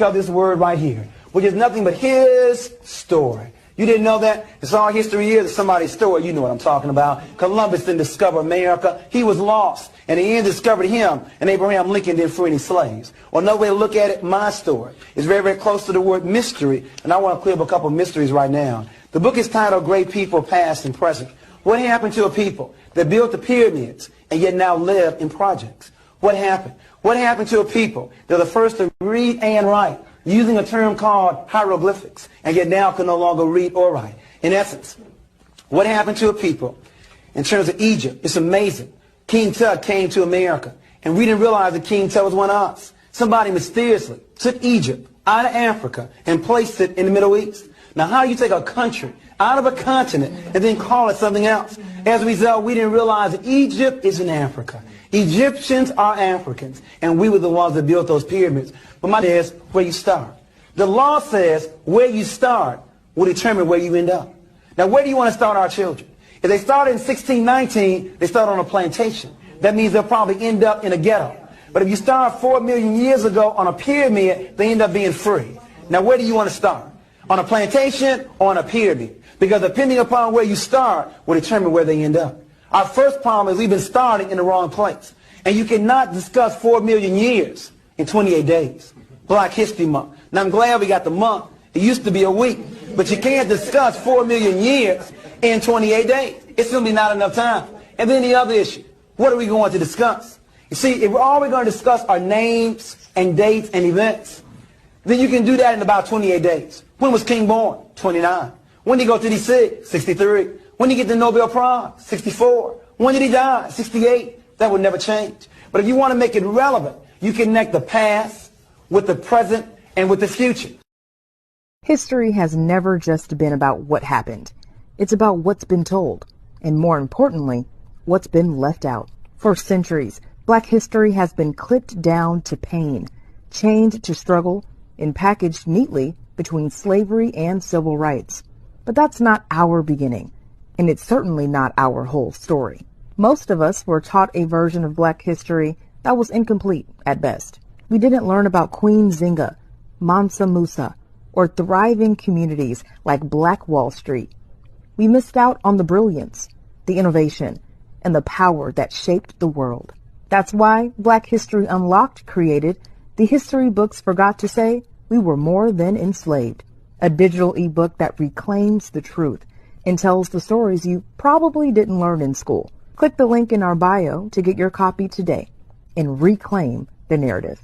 of this word right here, which is nothing but his story. You didn't know that? It's all history is. It's somebody's story. You know what I'm talking about. Columbus didn't discover America. He was lost. And the end discovered him. And Abraham Lincoln didn't free any slaves. Well, another way to look at it, my story, is very, very close to the word mystery. And I want to clear up a couple of mysteries right now. The book is titled Great People, Past and Present. What happened to a people that built the pyramids and yet now live in projects? What happened? What happened to a people that are the first to read and write using a term called hieroglyphics and yet now can no longer read or write? In essence, what happened to a people in terms of Egypt? It's amazing. King Tut came to America, and we didn't realize that King Tut was one of us. Somebody mysteriously took Egypt out of Africa and placed it in the Middle East. Now, how do you take a country out of a continent and then call it something else? As a result, we didn't realize that Egypt is in Africa. Egyptians are Africans, and we were the ones that built those pyramids. But my idea is where you start. The law says where you start will determine where you end up. Now, where do you want to start our children? If they started in 1619, they start on a plantation. That means they'll probably end up in a ghetto. But if you start 4 million years ago on a pyramid, they end up being free. Now, where do you want to start? On a plantation or on a pyramid? Because depending upon where you start will determine where they end up. Our first problem is we've been starting in the wrong place. And you cannot discuss 4 million years in 28 days. Black History Month. Now, I'm glad we got the month. It used to be a week. But you can't discuss 4 million years in 28 days. It's simply not enough time. And then the other issue, what are we going to discuss? You see, if all we're going to discuss are names and dates and events, then you can do that in about 28 days. When was King born? 29. When did he go to D.C.? 63. When did he get the Nobel Prize? 64. When did he die? 68. That would never change. But if you want to make it relevant, you connect the past with the present and with the future. History has never just been about what happened. It's about what's been told, and more importantly, what's been left out. For centuries, Black history has been clipped down to pain, chained to struggle, and packaged neatly between slavery and civil rights. But that's not our beginning, and it's certainly not our whole story. Most of us were taught a version of Black history that was incomplete at best. We didn't learn about Queen Zinga, Mansa Musa, or thriving communities like Black Wall Street. We missed out on the brilliance, the innovation, and the power that shaped the world. That's why Black History Unlocked created the history books forgot to say we were more than enslaved, a digital ebook that reclaims the truth and tells the stories you probably didn't learn in school. Click the link in our bio to get your copy today and reclaim the narrative.